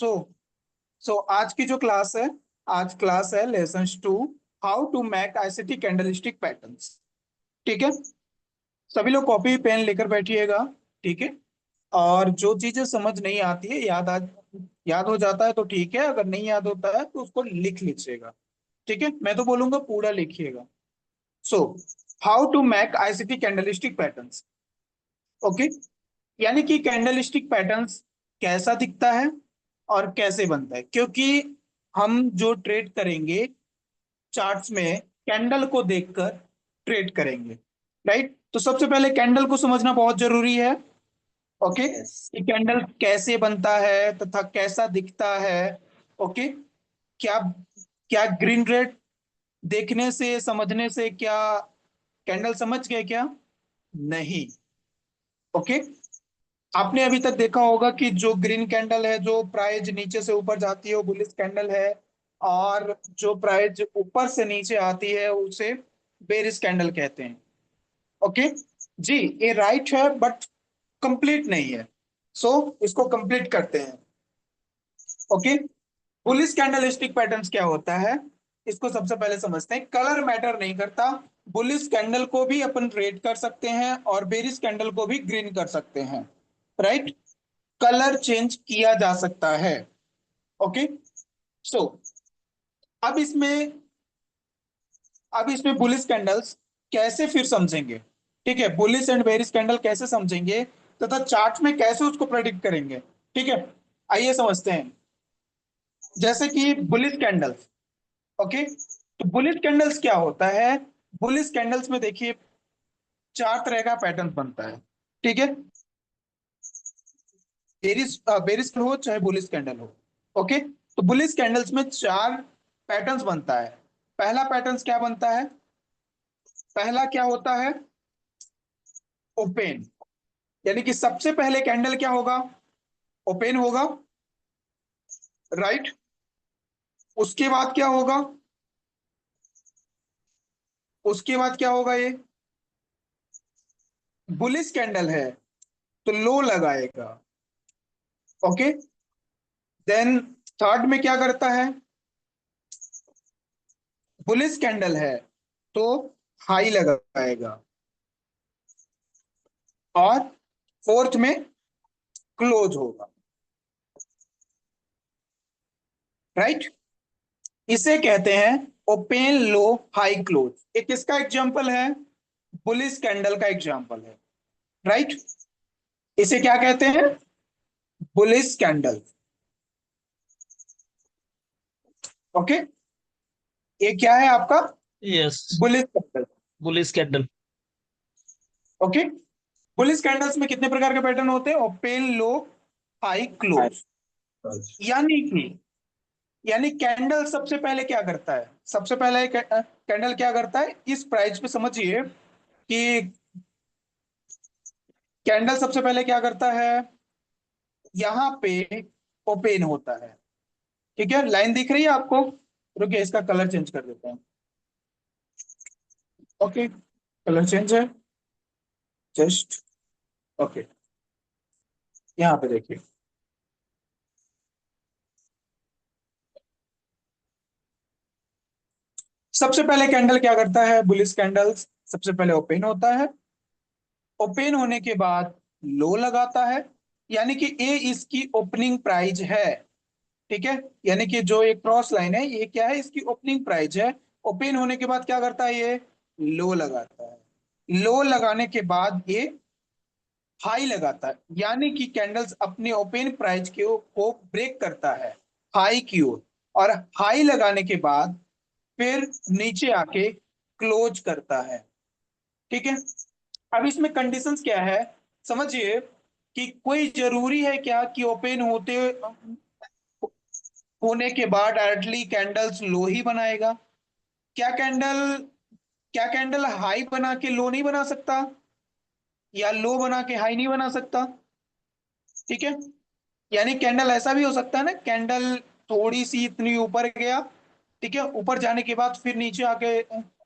सो आज की जो क्लास है, आज क्लास है lesson 2, how to make ICT candlestick patterns. ठीक है, सभी लोग कॉपी पेन लेकर बैठिएगा। ठीक है, और जो चीजें समझ नहीं आती है याद हो जाता है तो ठीक है, अगर नहीं याद होता है तो उसको लिख लीजिएगा। ठीक है, मैं तो बोलूंगा पूरा लिखिएगा। So how to make ICT candlestick patterns. Okay, यानी कि कैंडलस्टिक पैटर्न्स कैसा दिखता है और कैसे बनता है, क्योंकि हम जो ट्रेड करेंगे चार्ट्स में कैंडल को देखकर ट्रेड करेंगे। राइट, तो सबसे पहले कैंडल को समझना बहुत जरूरी है। ओके, कि कैंडल कैसे बनता है तथा कैसा दिखता है। ओके, क्या क्या ग्रीन रेड देखने से समझने से क्या कैंडल समझ गए क्या? नहीं। ओके, आपने अभी तक देखा होगा कि जो ग्रीन कैंडल है, जो प्राइस नीचे से ऊपर जाती है वो बुलिश कैंडल है, और जो प्राइस ऊपर से नीचे आती है उसे बेरिश कैंडल कहते हैं। ओके जी, ये राइट है बट कंप्लीट नहीं है। सो इसको कंप्लीट करते हैं। ओके, बुलिश कैंडलस्टिक पैटर्न्स क्या होता है, इसको सबसे पहले समझते हैं। कलर मैटर नहीं करता, बुलिश कैंडल को भी अपन रेड कर सकते हैं और बेरिश कैंडल को भी ग्रीन कर सकते हैं। राइट, कलर चेंज किया जा सकता है। ओके, सो अब इसमें अब इसमें बुलिश कैंडल्स कैसे फिर समझेंगे। ठीक है, बुलिश एंड बेरिश कैंडल कैसे समझेंगे तथा चार्ट में कैसे उसको प्रेडिक्ट करेंगे। ठीक है, आइए समझते हैं। जैसे कि बुलिश कैंडल्स। ओके, तो बुलिश कैंडल्स क्या होता है? बुलिश कैंडल्स में देखिए चार तरह का पैटर्न बनता है। ठीक है, बेरिश बेरिश हो चाहे बुलिश कैंडल हो। ओके, तो बुलिश कैंडल्स में चार पैटर्न्स बनता है। पहला पैटर्न क्या बनता है? पहला क्या होता है? ओपन, यानी कि सबसे पहले कैंडल क्या होगा? ओपन होगा। राइट, उसके बाद क्या होगा? उसके बाद क्या होगा? ये बुलिश कैंडल है तो लो लगाएगा। ओके, देन थर्ड में क्या करता है? बुलिश कैंडल है तो हाई लगाएगा, और फोर्थ में क्लोज होगा। राइट, इसे कहते हैं ओपन लो हाई क्लोज। एक किसका एग्जांपल है? बुलिश कैंडल का एग्जांपल है। राइट, इसे क्या कहते हैं? Bullish candle. ओके, ये क्या है आपका? Yes. Bullish candle. Bullish candle. Okay, bullish candles में कितने प्रकार के पैटर्न होते हैं? ओपन लो हाई क्लोज। यानी कि कैंडल सबसे पहले क्या करता है? सबसे पहले कैंडल क्या करता है इस प्राइस पे समझिए कि कैंडल सबसे पहले क्या करता है, यहाँ पे ओपन होता है। ठीक है, लाइन दिख रही है आपको? रुकिए, इसका कलर चेंज कर देते हैं। ओके, कलर चेंज है जस्ट। ओके, यहाँ पे देखिए, सबसे पहले कैंडल क्या करता है? बुलिश कैंडल सबसे पहले ओपन होता है। ओपन होने के बाद लो लगाता है, यानी कि ए इसकी ओपनिंग प्राइस है। ठीक है, यानी कि जो एक क्रॉस लाइन है ये क्या है? इसकी ओपनिंग प्राइस है। ओपन होने के बाद क्या करता है? ये लो लगाता है। लो लगाने के बाद ये हाई लगाता है, यानी कि कैंडल्स अपने ओपन प्राइस को ब्रेक करता है हाई की ओर, और हाई लगाने के बाद फिर नीचे आके क्लोज करता है। ठीक है, अब इसमें कंडीशंस क्या है समझिए, कि कोई जरूरी है क्या कि ओपन होने के बाद डायरेक्टली कैंडल्स लो ही बनाएगा? क्या कैंडल क्या कैंडल हाई बना के लो नहीं बना सकता, या लो बना के हाई नहीं बना सकता? ठीक है, यानी कैंडल ऐसा भी हो सकता है ना, कैंडल थोड़ी सी इतनी ऊपर गया, ठीक है, ऊपर जाने के बाद फिर नीचे आके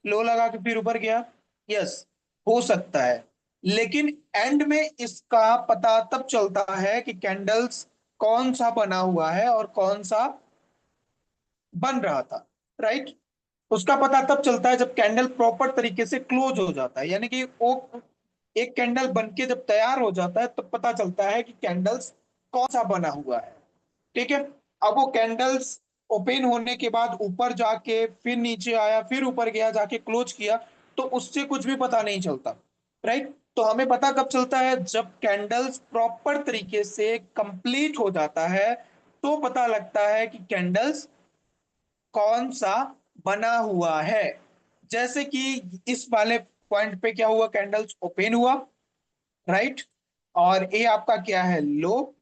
लो लगा के फिर ऊपर गया। यस, हो सकता है, लेकिन एंड में इसका पता तब चलता है कि कैंडल्स कौन सा बना हुआ है और कौन सा बन रहा था, राइट। उसका पता तब चलता है जब कैंडल प्रॉपर तरीके से क्लोज हो जाता है, यानी कि वो एक कैंडल बन के जब तैयार हो जाता है तब पता चलता है कि कैंडल्स कौन सा बना हुआ है, ठीक है। अब वो कैंडल्स ओपन होने के बाद ऊपर जाके फिर नीचे आया, फिर ऊपर गया, जाके क्लोज किया, तो उससे कुछ भी पता नहीं चलता, राइट। तो हमें पता कब चलता है, जब कैंडल्स प्रॉपर तरीके से कंप्लीट हो जाता है तो पता लगता है कि कैंडल्स कौन सा बना हुआ है। जैसे कि इस वाले पॉइंट पे क्या हुआ, कैंडल्स ओपन हुआ, राइट, और ये आपका क्या है, लो,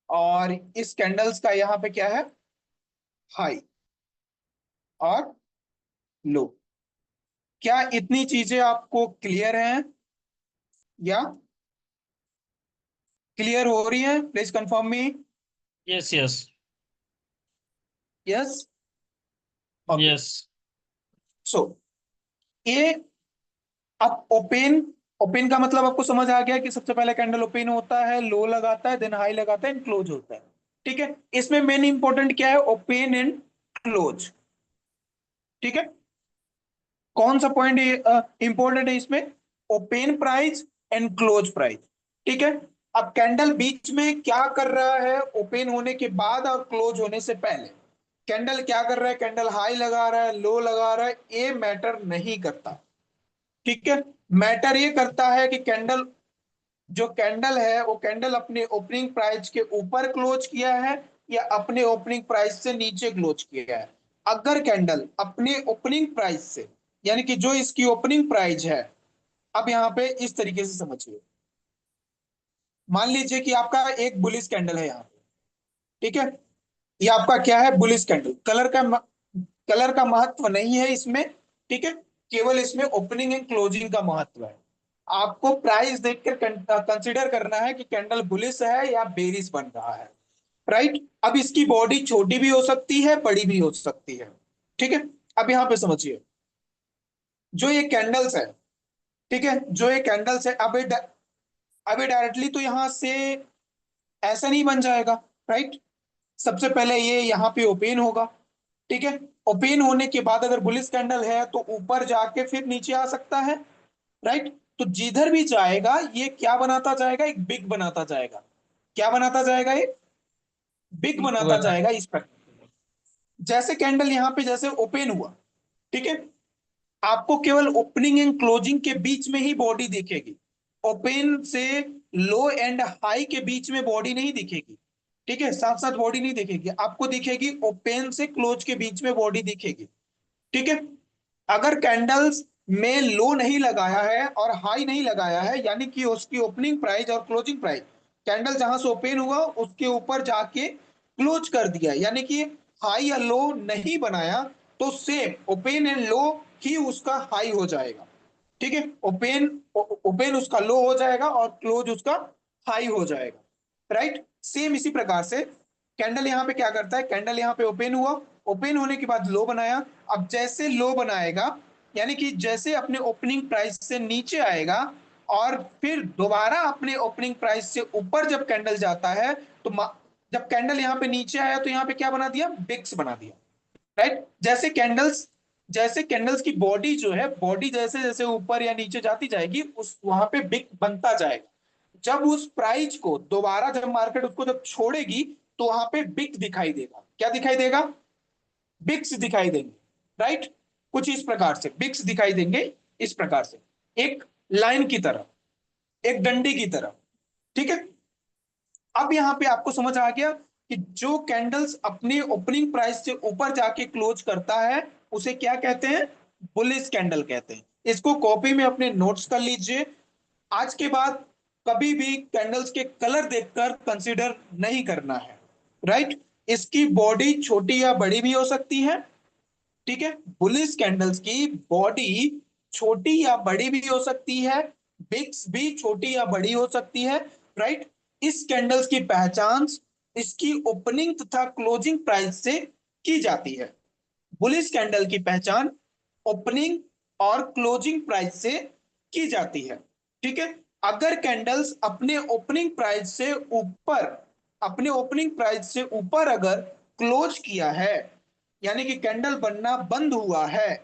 और इस कैंडल्स का यहाँ पे क्या है, हाई और लो। क्या इतनी चीजें आपको क्लियर हैं या क्लियर हो रही हैं? Please confirm me. Yes yes. Yes, okay. Yes. So ये अब ओपन, ओपन का मतलब आपको समझ आ गया कि सबसे पहले कैंडल ओपन होता है, लो लगाता है, देन हाई लगाता है, क्लोज होता है, ठीक है। इसमें मेन इंपॉर्टेंट क्या है, ओपन एंड क्लोज, ठीक है। कौन सा पॉइंट इंपॉर्टेंट है इसमें, open price and close price, ठीक है। अब कैंडल बीच में क्या कर रहा है, ओपन होने के बाद और क्लोज होने से पहले कैंडल क्या कर रहा है, कैंडल हाई लगा रहा है, लो लगा रहा है, ये मैटर नहीं करता, ठीक है। मैटर ये करता है कि कैंडल, जो कैंडल है वो कैंडल अपने ओपनिंग प्राइस के ऊपर क्लोज किया है या अपने ओपनिंग प्राइस से नीचे क्लोज किया है। अगर कैंडल अपने ओपनिंग प्राइस से, यानी कि जो इसकी ओपनिंग प्राइस है, अब यहाँ पे इस तरीके से समझिए, मान लीजिए कि आपका एक बुलिश कैंडल है यहाँ पे, ठीक है। ये आपका क्या है, बुलिश कैंडल। कलर का महत्व नहीं है इसमें, ठीक है। केवल इसमें ओपनिंग एंड क्लोजिंग का महत्व है। आपको प्राइस देखकर कंसीडर करना है कि कैंडल बुलिश है या बेरिश बन रहा है, राइट। अब इसकी बॉडी छोटी भी हो सकती है, बड़ी भी हो सकती है, ठीक है। अब यहाँ पे समझिए, जो ये कैंडल्स है, ठीक है, जो ये कैंडल्स है, अभी डायरेक्टली तो यहां से ऐसा नहीं बन जाएगा, राइट। सबसे पहले ये यहाँ पे ओपन होगा, ठीक है। ओपन होने के बाद अगर बुलिश कैंडल है तो ऊपर जाके फिर नीचे आ सकता है, राइट। तो जिधर भी जाएगा ये क्या बनाता जाएगा, एक बिग बनाता जाएगा। क्या बनाता जाएगा, ये बिग ठीक बनाता बना। जाएगा इस पर। जैसे कैंडल यहाँ पे जैसे ओपन हुआ, ठीक है, आपको केवल ओपनिंग एंड क्लोजिंग के बीच में ही बॉडी दिखेगी। ओपन से लो एंड हाई के बीच में बॉडी नहीं दिखेगी, ठीक है, साथ साथ बॉडी नहीं दिखेगी, आपको दिखेगी ओपन से क्लोज के बीच में बॉडी दिखेगी, ठीक है। अगर कैंडल्स में लो नहीं लगाया है और हाई नहीं लगाया है, यानी कि उसकी ओपनिंग प्राइस और क्लोजिंग प्राइस, कैंडल जहां से ओपन हुआ उसके ऊपर जाके क्लोज कर दिया, यानी कि हाई या लो नहीं बनाया, तो सेम ओपन एंड लो ही उसका हाई हो जाएगा, ठीक है। ओपन ओपन उसका लो हो जाएगा और क्लोज उसका हाई हो जाएगा, राइट। सेम इसी प्रकार से कैंडल यहाँ पे क्या करता है, कैंडल यहाँ पे ओपन हुआ, ओपन होने के बाद लो बनाया। अब जैसे लो बनाएगा, यानी कि जैसे अपने ओपनिंग प्राइस से नीचे आएगा और फिर दोबारा अपने ओपनिंग प्राइस से ऊपर जब कैंडल जाता है, तो जब कैंडल यहाँ पे नीचे आया तो यहाँ पे क्या बना दिया, बिक्स बना दिया, राइट। जैसे कैंडल्स की बॉडी जो है, बॉडी जैसे जैसे ऊपर या नीचे जाती जाएगी उस वहां पे बिग बनता जाएगा। जब उस प्राइस को दोबारा जब मार्केट उसको जब छोड़ेगी तो वहां पे बिग दिखाई देगा। क्या दिखाई देगा, बिक्स दिखाई देंगे, राइट। कुछ इस प्रकार से बिक्स दिखाई देंगे, इस प्रकार से एक लाइन की तरह, एक डंडी की तरह, ठीक है। अब यहां पे आपको समझ आ गया कि जो कैंडल्स अपने ओपनिंग प्राइस से ऊपर जाके क्लोज करता है उसे क्या कहते हैं, बुलिश कैंडल कहते हैं। इसको कॉपी में अपने नोट्स कर लीजिए। आज के बाद कभी भी कैंडल्स के कलर देखकर कंसीडर नहीं करना है, राइट। इसकी बॉडी छोटी या बड़ी भी हो सकती है, ठीक है। बुलिश कैंडल्स की बॉडी छोटी या बड़ी भी हो सकती है, बिक्स भी छोटी या बड़ी हो सकती है, राइट। इस कैंडल्स की पहचान इसकी ओपनिंग तथा क्लोजिंग प्राइस से की जाती है। बुलिश कैंडल की पहचान ओपनिंग और क्लोजिंग प्राइस से की जाती है, ठीक है। अगर कैंडल्स अपने ओपनिंग प्राइस से ऊपर अपने ओपनिंग प्राइस से ऊपर अगर क्लोज किया है, यानी कि कैंडल बनना बंद हुआ है,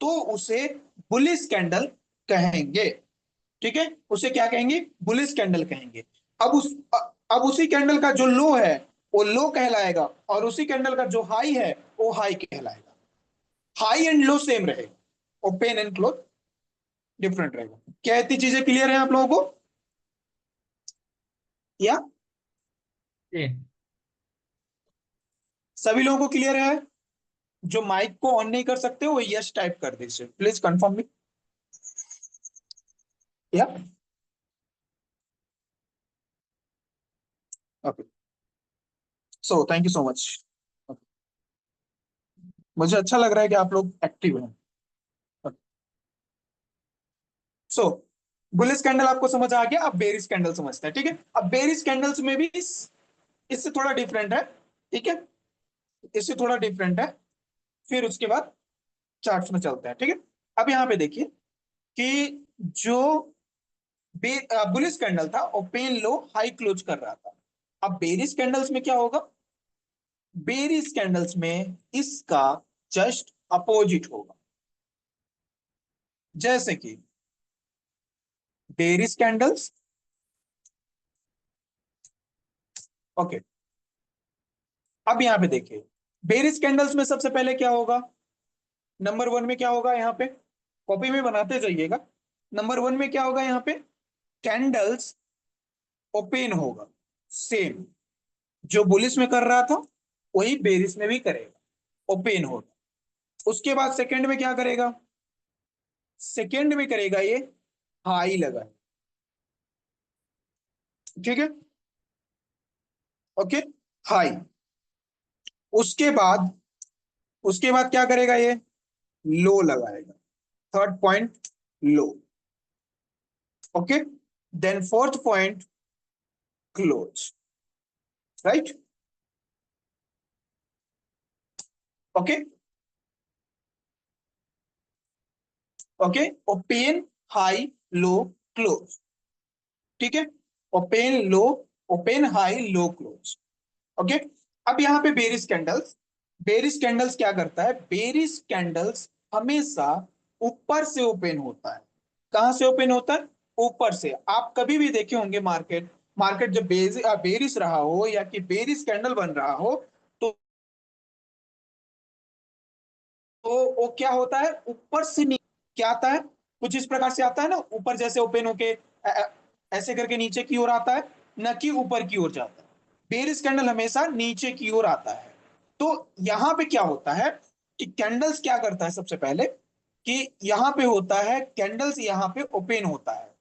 तो उसे बुलिश कैंडल कहेंगे। ठीक है, उसे क्या कहेंगे? बुलिश कैंडल कहेंगे। अब उस अब उसी कैंडल का जो लो है वो लो कहलाएगा, और उसी कैंडल का जो हाई है वो हाई कहलाएगा। हाई एंड लो सेम रहेगा, ओपन एंड क्लोज डिफरेंट रहेगा। क्या इतनी चीजें क्लियर है आप लोगों को? या जी। सभी लोगों को क्लियर है? जो माइक को ऑन नहीं कर सकते वो यस टाइप कर दीजिए please, confirm me. Yeah okay, so thank you so much. मुझे अच्छा लग रहा है कि आप लोग एक्टिव हैं। सो बुलिश कैंडल आपको समझ आ गया, अब बेरिश कैंडल समझते हैं। ठीक है, अब बेरिश कैंडल्स में भी इससे थोड़ा डिफरेंट है। ठीक है, इससे थोड़ा डिफरेंट है। फिर उसके बाद चार्ट्स में चलते हैं। ठीक है, अब यहाँ पे देखिए कि जो बुलिश कैंडल था ओपन लो हाई क्लोज कर रहा था। अब बेरिश कैंडल्स में क्या होगा? बेरिश कैंडल्स में इसका जस्ट अपोजिट होगा। जैसे कि बेरिश कैंडल्स, ओके। अब यहां पे देखिए बेरिश कैंडल्स में सबसे पहले क्या होगा? नंबर वन में क्या होगा? यहाँ पे कॉपी में बनाते जाइएगा। नंबर वन में क्या होगा यहाँ पे? कैंडल्स ओपन होगा, सेम जो बुलिश में कर रहा था वही बेरिश में भी करेगा, ओपन होगा। उसके बाद सेकंड में क्या करेगा? सेकंड में करेगा ये हाई लगा। ठीक है, ओके, हाई। उसके बाद क्या करेगा ये? लो लगाएगा, third point low. Okay, then fourth point close, right? Okay, okay, open high low close. ठीक है, open low, open high low close. Okay, अब यहाँ पे बेरिश कैंडल्स, बेरिश कैंडल्स क्या करता है? बेरिश कैंडल्स हमेशा ऊपर से ओपन होता है। कहां से ओपन होता है? ऊपर से। आप कभी भी देखे होंगे मार्केट, जब बेरिश रहा हो या कि बेरिश कैंडल बन रहा हो, तो वो क्या होता है? ऊपर से क्या आता है? कुछ इस प्रकार से आता है ना, ऊपर जैसे ओपन होके ऐसे करके नीचे की ओर आता है, न कि ऊपर की ओर जाता है। बेरिश कैंडल हमेशा नीचे की ओर आता है। तो यहां पे क्या होता है कि कैंडल्स क्या करता है? सबसे पहले कि यहां पे होता है कैंडल्स यहां पे ओपन होता है,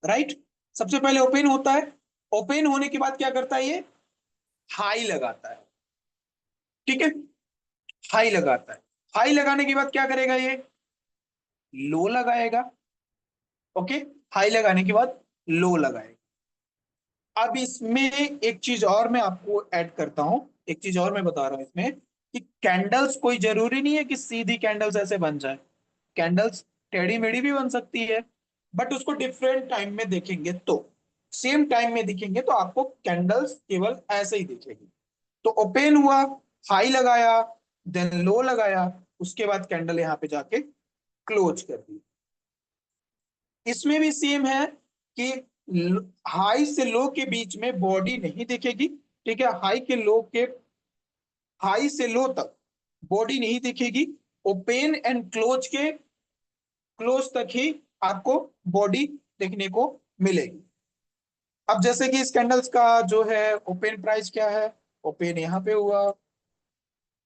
राइट? सबसे पहले ओपन होता है। ओपन होने के बाद क्या करता है ये? हाई लगाता है। ठीक है, हाई लगाता है। हाई लगाने के बाद क्या करेगा ये? लो लगाएगा। ओके, हाई लगाने के बाद लो लगाएगा। अब इसमें एक चीज और मैं आपको ऐड करता हूं, एक चीज और मैं बता रहा हूं इसमें कि कैंडल्स कोई जरूरी नहीं है कि सीधी कैंडल्स ऐसे बन जाए। कैंडल्स टेढ़ी मेढ़ी भी बन सकती है, बट उसको डिफरेंट टाइम में देखेंगे तो, सेम टाइम में दिखेंगे तो आपको कैंडल्स केवल ऐसे ही दिखेगी। तो ओपन हुआ, हाई लगाया, देन लो लगाया, उसके बाद कैंडल यहां पे जाके क्लोज कर दी। इसमें भी सेम है कि हाई से लो के बीच में बॉडी नहीं दिखेगी। ठीक है, हाई से लो तक बॉडी नहीं दिखेगी। ओपन एंड क्लोज के क्लोज तक ही आपको बॉडी देखने को मिलेगी। अब जैसे कि इस कैंडल्स का जो है ओपन प्राइस क्या है? ओपन यहाँ पे हुआ,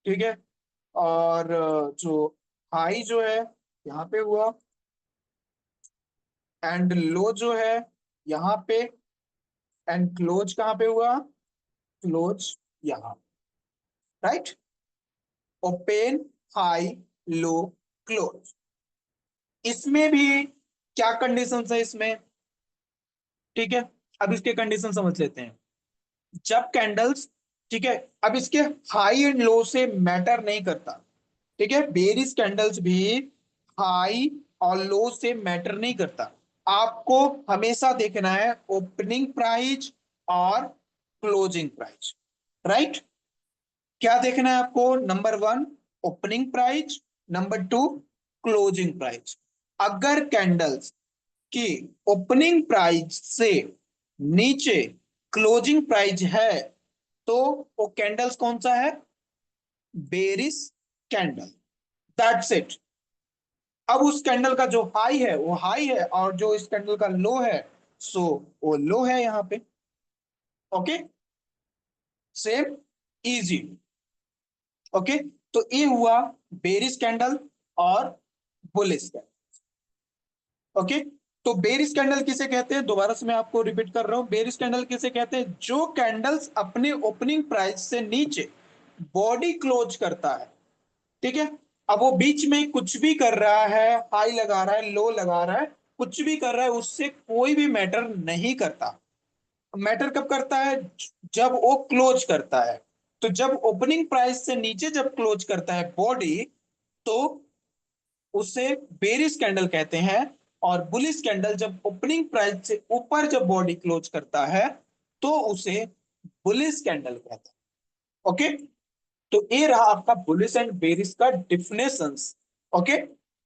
ठीक है, और जो हाई जो है यहाँ पे हुआ, एंड लो जो है यहाँ पे, एंड क्लोज कहाँ पे हुआ? क्लोज यहाँ, right? Open high low close. इसमें भी क्या कंडीशन है इसमें? ठीक है, अब इसके कंडीशन समझ लेते हैं। जब कैंडल्स, ठीक है, अब इसके हाई एंड लो से मैटर नहीं करता। ठीक है, बेरिश कैंडल्स भी हाई और लो से मैटर नहीं करता। आपको हमेशा देखना है ओपनिंग प्राइस और क्लोजिंग प्राइस, राइट। क्या देखना है आपको? Number one opening price, number two closing price. अगर कैंडल्स की ओपनिंग प्राइस से नीचे क्लोजिंग प्राइस है तो वो कैंडल्स कौन सा है? Bearish candle, that's it. अब उस कैंडल का जो हाई है वो हाई है और जो इस कैंडल का लो है सो वो लो है यहां पे। Okay, same, easy. ओके, तो ये हुआ बेरिश कैंडल और बुलिश कैंडल। ओके, तो बेरिश कैंडल किसे कहते हैं? दोबारा से मैं आपको रिपीट कर रहा हूं, बेरिश कैंडल किसे कहते हैं? जो कैंडल्स अपने ओपनिंग प्राइस से नीचे बॉडी क्लोज करता है, ठीक है। अब वो बीच में कुछ भी कर रहा है, हाई लगा रहा है, लो लगा रहा है, कुछ भी कर रहा है, उससे कोई भी मैटर नहीं करता। मैटर कब करता है? जब वो क्लोज करता है। तो जब ओपनिंग प्राइस से नीचे जब क्लोज करता है बॉडी, तो उसे बेरिश कैंडल कहते हैं। और बुलिश कैंडल जब ओपनिंग प्राइस से ऊपर जब बॉडी क्लोज करता है तो उसे बुलिश कैंडल कहते हैं। ओके, तो ये रहा आपका बुलिश एंड बेरिश का डिफिनेशंस। ओके,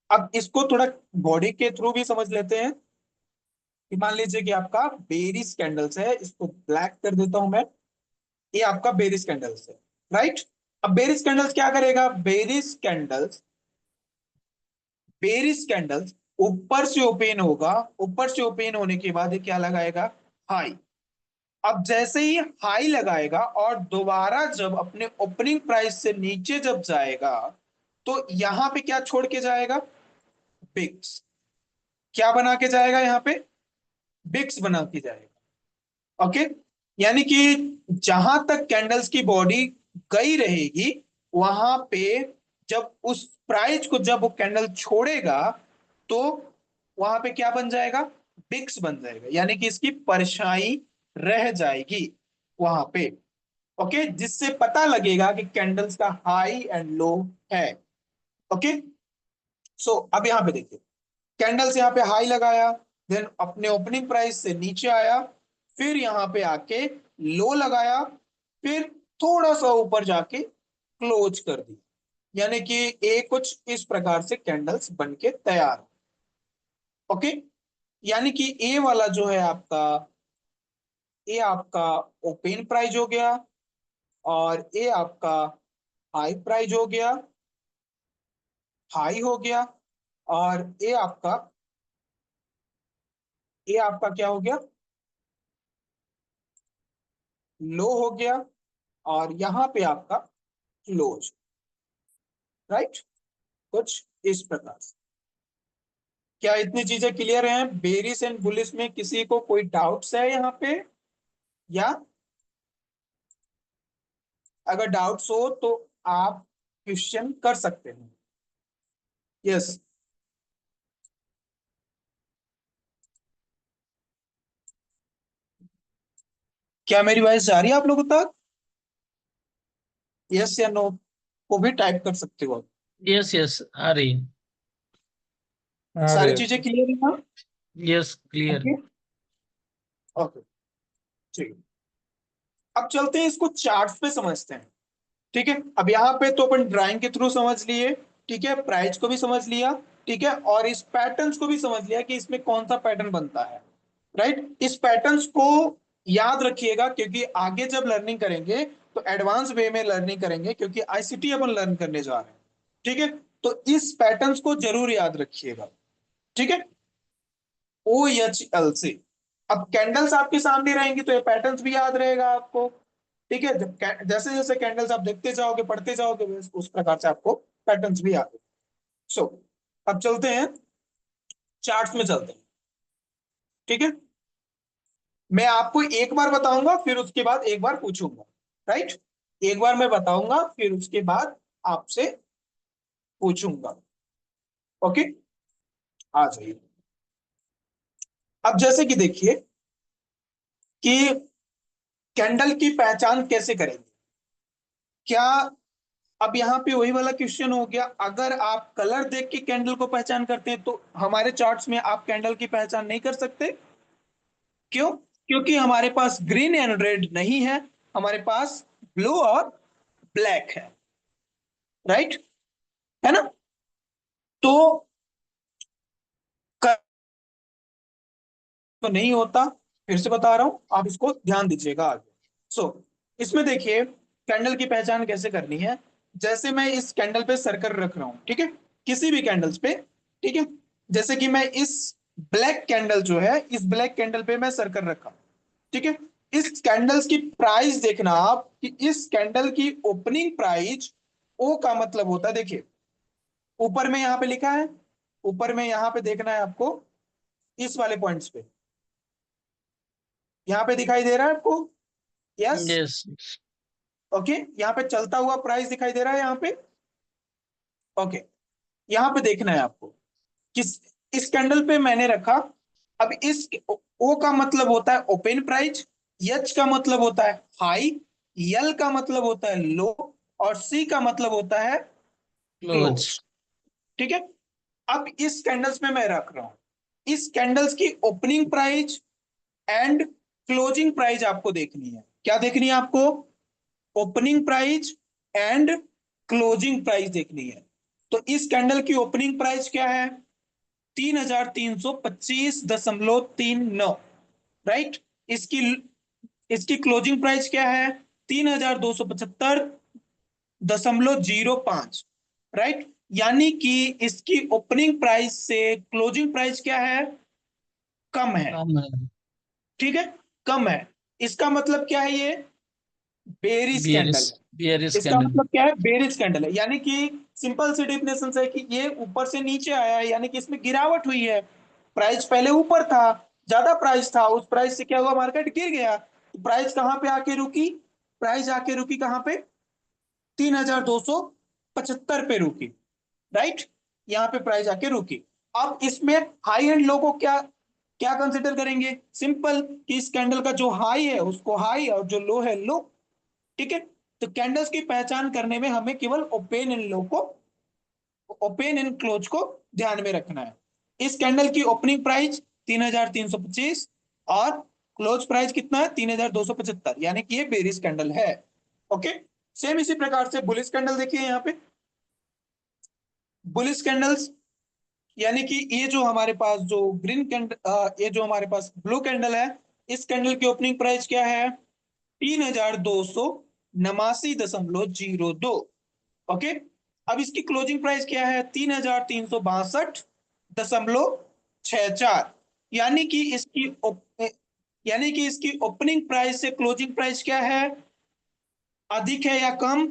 अब इसको थोड़ा बॉडी के थ्रू भी समझ लेते हैं। कि मान लीजिए कि आपका बेरिश कैंडल्स है, इसको ब्लैक कर देता हूं मैं। ये आपका बेरिश कैंडल्स है, राइट। अब बेरिश कैंडल्स क्या करेगा? बेरिश कैंडल्स ऊपर से ओपन होगा, ऊपर से ओपन होने के बाद ये क्या लगाएगा? हाई। अब जैसे ही हाई लगाएगा और दोबारा जब अपने ओपनिंग प्राइस से नीचे जब जाएगा तो यहां पे क्या छोड़ के जाएगा? बिक्स। क्या बना के जाएगा यहां पे? बिक्स बना के जाएगा। ओके, यानी कि जहां तक कैंडल्स की बॉडी गई रहेगी वहां पे जब उस प्राइस को जब वो कैंडल छोड़ेगा तो वहां पे क्या बन जाएगा? बिक्स बन जाएगा, यानी कि इसकी परछाई रह जाएगी वहां पे। ओके, जिससे पता लगेगा कि कैंडल्स का हाई एंड लो है। ओके, सो अब यहां पे देखिए, कैंडल्स यहाँ पे हाई लगाया, देन अपने ओपनिंग प्राइस से नीचे आया, फिर यहाँ पे आके लो लगाया, फिर थोड़ा सा ऊपर जाके क्लोज कर दिया। यानी कि ये कुछ इस प्रकार से कैंडल्स बन के तैयार। ओके, यानी कि ए वाला जो है आपका, ये आपका ओपन प्राइस हो गया और ये आपका हाई प्राइस हो गया, हाई हो गया। और ये आपका क्या हो गया? लो हो गया। और यहां पे आपका क्लोज, राइट। कुछ इस प्रकार से। क्या इतनी चीजें क्लियर हैं? बेरिश एंड बुलिश में किसी को कोई डाउट्स है यहाँ पे? या अगर डाउट्स हो तो आप क्वेश्चन कर सकते हैं। यस, क्या मेरी वॉइस जा रही है आप लोगों तक? यस या नो को भी टाइप कर सकते हो आप। यस यस आ रही है। सारी अरे चीजें क्लियर है ना? Yes clear. ओके, ओके, ठीक है। अब चलते हैं इसको चार्ट्स पे समझते हैं। ठीक है, अब यहाँ पे तो अपन ड्राइंग के थ्रू समझ लिए, ठीक है, प्राइस को भी समझ लिया, ठीक है, और इस पैटर्न्स को भी समझ लिया कि इसमें कौन सा पैटर्न बनता है, राइट। इस पैटर्न्स को याद रखिएगा क्योंकि आगे जब लर्निंग करेंगे तो एडवांस वे में लर्निंग करेंगे क्योंकि आईसीटी अपन लर्न करने जा रहे हैं। ठीक है, तो इस पैटर्न्स को जरूर याद रखिएगा। ठीक है, OHLC। अब कैंडल्स आपके सामने रहेंगी तो ये पैटर्न्स भी याद रहेगा आपको। ठीक है, जब जैसे जैसे कैंडल्स आप देखते जाओगे पढ़ते जाओगे उस प्रकार से आपको पैटर्न्स भी याद। सो अब चलते हैं, चार्ट्स में चलते हैं। ठीक है, मैं आपको एक बार बताऊंगा फिर उसके बाद एक बार पूछूंगा, राइट। एक बार मैं बताऊंगा फिर उसके बाद आपसे पूछूंगा। ओके, आ जाइए। अब जैसे कि देखिए कि कैंडल की पहचान कैसे करेंगे? क्या अब यहाँ पे वही वाला क्वेश्चन हो गया, अगर आप कलर देख के कैंडल को पहचान करते हैं तो हमारे चार्ट्स में आप कैंडल की पहचान नहीं कर सकते? क्यों? क्योंकि हमारे पास ग्रीन एंड रेड नहीं है, हमारे पास ब्लू और ब्लैक है, राइट, है ना। तो तो नहीं होता, फिर से बता रहा हूं, आप इसको ध्यान दीजिएगा आगे। सो इसमें देखिए कैंडल की पहचान कैसे करनी है। जैसे मैं इस कैंडल पे सर्कल रख रहा हूं, ठीक है, किसी भी कैंडल्स पे, ठीक है। जैसे कि मैं इस ब्लैक कैंडल जो है, इस ब्लैक कैंडल पे मैं सर्कल रखा, ठीक है। इस कैंडल्स की प्राइस देखना आप कि इस कैंडल की ओपनिंग प्राइस, ओ का मतलब होता है, देखिए ऊपर में यहां पे लिखा है, ऊपर में यहां पे देखना है आपको, इस वाले पॉइंट्स पे, यहाँ पे दिखाई दे रहा है आपको, यस, यस ओके। यहाँ पे चलता हुआ प्राइस दिखाई दे रहा है यहाँ पे, ओके। यहाँ पे देखना है आपको किस, इस कैंडल पे मैंने रखा। अब इस ओ का मतलब होता है ओपन प्राइस, एच का मतलब होता है हाई, यल का मतलब होता है लो, और सी का मतलब होता है क्लोज। क्लोज, ठीक है। अब इस कैंडल्स में मैं रख रहा हूं, इस कैंडल्स की opening price and closing price आपको देखनी है। क्या देखनी है आपको? Opening price and closing price देखनी है। तो इस कैंडल की ओपनिंग प्राइस क्या है? 3325.39, राइट। इसकी इसकी क्लोजिंग प्राइस क्या है? 3275.05, राइट। यानी कि इसकी ओपनिंग प्राइस से क्लोजिंग प्राइस क्या है? कम है, कम है। ठीक है, कम है। इसका मतलब क्या है? ये बेरिश बियरिश कैंडल है। बियरिश इसका कैंडल। मतलब क्या है? बेरिश कैंडल है, यानी कि सिंपल सी डेफिनेशन है कि ये ऊपर से नीचे आया है, यानी कि इसमें गिरावट हुई है। प्राइस पहले ऊपर था, ज्यादा प्राइस था, उस प्राइस से क्या हुआ? मार्केट गिर गया, तो प्राइस कहां पे आके रुकी? प्राइस आके रुकी कहां पे? 3275 पे रुकी, राइट। यहाँ पे प्राइस आके रुकी। अब इसमें हाई एंड लो को क्या क्या कंसिडर करेंगे? सिंपल, कि इस कैंडल का जो हाई है उसको हाई, और जो लो है लो, ठीक है। तो कैंडल्स की पहचान करने में हमें केवल ओपन एंड लो को, ओपन एंड क्लोज को ध्यान में रखना है। इस कैंडल की ओपनिंग प्राइस 3325, और क्लोज प्राइस कितना है? 3275, यानी कि ये बेरिश कैंडल है, ओके। सेम इसी प्रकार से बुलिश कैंडल देखिए यहाँ पे, बुलिश कैंडल्स, यानी कि ये जो हमारे पास जो ग्रीन कैंडल, ये जो हमारे पास ब्लू कैंडल है, इस कैंडल की ओपनिंग प्राइस क्या है? 3289.02, ओके। अब इसकी क्लोजिंग प्राइस क्या है? 3362.64, यानी कि इसकी ओपनिंग प्राइस से क्लोजिंग प्राइस क्या है? अधिक है या कम?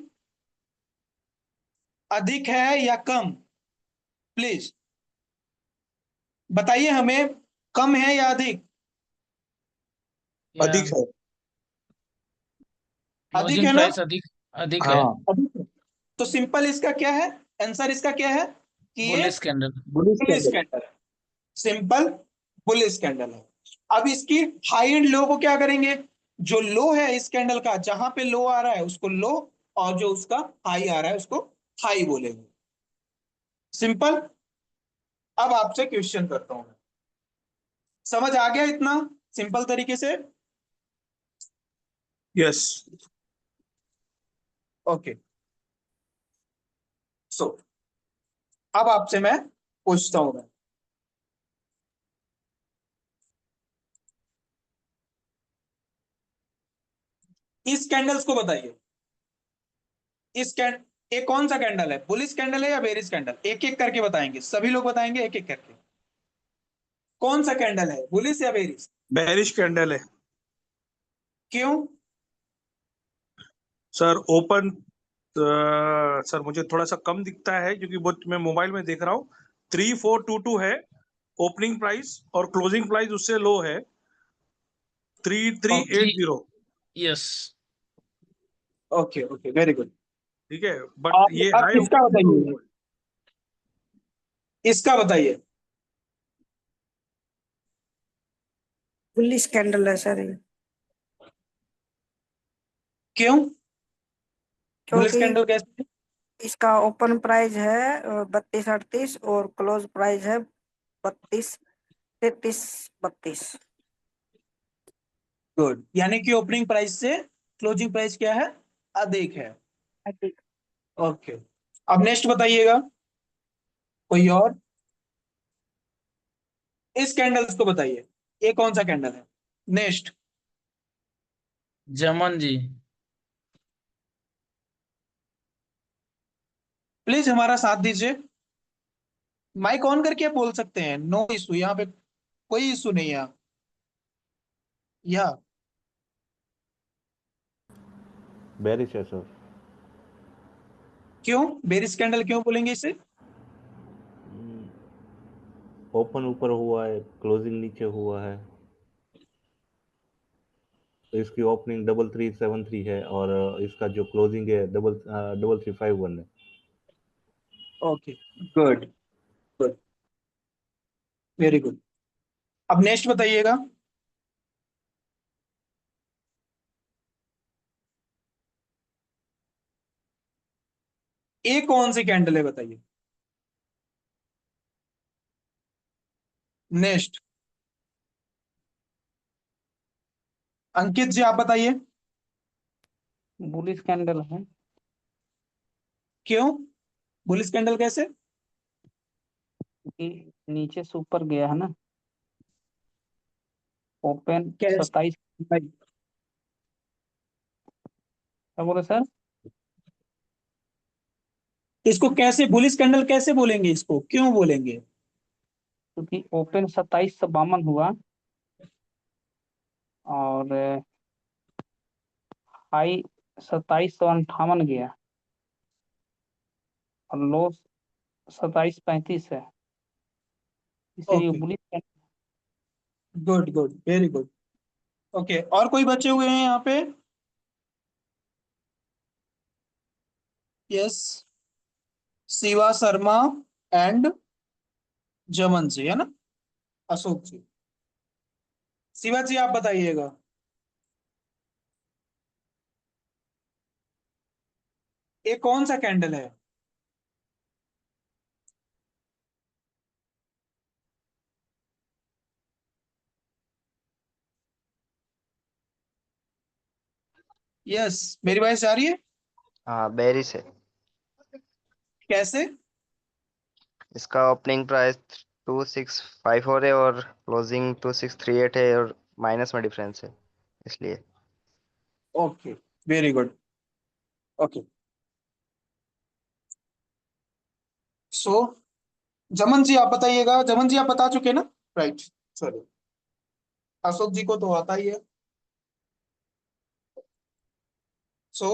अधिक है या कम? प्लीज बताइए हमें, कम है या अधिक? या अधिक है। अधिक क्लोजिंग है ना? प्राइस अधिक अधिक है। हाँ। अधिक है। तो सिंपल इसका क्या है? आंसर इसका क्या है कि ये bullish candle. Bullish bullish candle. Candle है, सिंपल बुलिश कैंडल है। अब इसकी हाई एंड लो को क्या करेंगे? जो लो है इस कैंडल का, जहां पे लो आ रहा है उसको लो, और जो उसका हाई आ रहा है उसको हाई बोलेंगे, सिंपल। अब आपसे क्वेश्चन करता हूं मैं, समझ आ गया इतना सिंपल तरीके से? यस। ओके, सो अब आपसे मैं पूछता हूं मैं, इस कैंडल्स को बताइए, इस कैंड ये कौन सा कैंडल है? बुलिश कैंडल है या बेरिश कैंडल? एक एक करके बताएंगे, सभी लोग बताएंगे एक एक करके। कौन सा कैंडल है, बुलिश या बेरिश? बेरिश कैंडल है। क्यों? सर ओपन, सर मुझे थोड़ा सा कम दिखता है क्योंकि वो मैं मोबाइल में देख रहा हूँ। 3422 है ओपनिंग प्राइस, और क्लोजिंग प्राइस उससे लो है, three three okay, eight zero yes. Okay, okay, very good. ठीक है, बट और ये अब हाई इसका हुआ है लो बताइए, हुआ है। इसका बताइए बुलिश कैंडल है सर ये। क्यों? बुलिश क्योंकि कैंडल कैसे? इसका ओपन प्राइस है 3238 और क्लोज प्राइस है 32 33 32। गुड, यानी कि ओपनिंग प्राइस से क्लोजिंग प्राइस क्या है, अधिक है। अधिक। ओके, अब नेक्स्ट बताइएगा कोई और, इस कैंडल्स को बताइए, ये कौन सा कैंडल है। नेक्स्ट, जमन जी। प्लीज हमारा साथ दीजिए, माइक ऑन करके बोल सकते हैं, नो इशू, यहाँ पे कोई इशू नहीं है। या बेरिश है सर। क्यों बेरिस कैंडल क्यों बोलेंगे इसे। ओपन ऊपर हुआ है, क्लोजिंग नीचे हुआ है, तो इसकी ओपनिंग 3373 है और इसका जो क्लोजिंग है 3351 है। Okay, good good, very good. अब नेक्स्ट बताइएगा, ये कौन सी कैंडल है बताइए। नेक्स्ट, अंकित जी आप बताइए, बुलिश कैंडल है। क्यों बुलिस कैंडल कैसे। कि नीचे से ऊपर गया है ना, ओपन कैसे 27। क्या बोले सर? इसको कैसे बुलिस कैंडल कैसे बोलेंगे, इसको क्यों बोलेंगे। क्योंकि ओपन 2752 हुआ और हाई 2758 गया और लो 2735 है, इसीलिए okay, bullish candle. Good good, very good. Okay, और कोई बचे हुए हैं यहाँ पे। यस, शिवा शर्मा एंड जमन जी है ना, अशोक जी। शिवा जी आप बताइएगा, ये कौन सा कैंडल है। यस, मेरी वॉइस आ रही है। हाँ बेरिस है। कैसे। इसका ओपनिंग प्राइस 2654 है और क्लोजिंग 2638 है और माइनस में डिफरेंस है इसलिए। Okay, very good. ओके, सो जमन जी आप बताइएगा, जमन जी आप बता चुके ना, राइट, चलो, अशोक जी को तो आता ही है। सो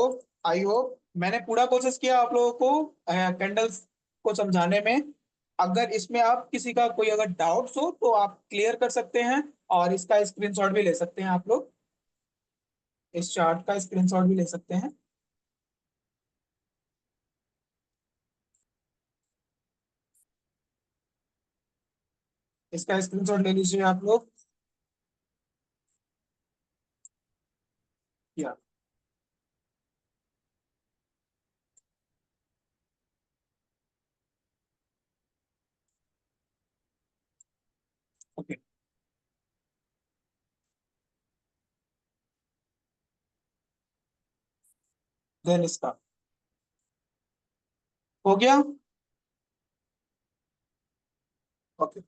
आई होप मैंने पूरा कोशिश किया आप लोगों को कैंडल्स को समझाने में। अगर इसमें आप किसी का कोई अगर डाउट्स हो तो आप क्लियर कर सकते हैं, और इसका स्क्रीनशॉट भी ले सकते हैं आप लोग, इस चार्ट का स्क्रीनशॉट भी ले सकते हैं। इसका स्क्रीनशॉट ले लीजिए आप लोग। या ओके, देन इसका हो गया। ओके,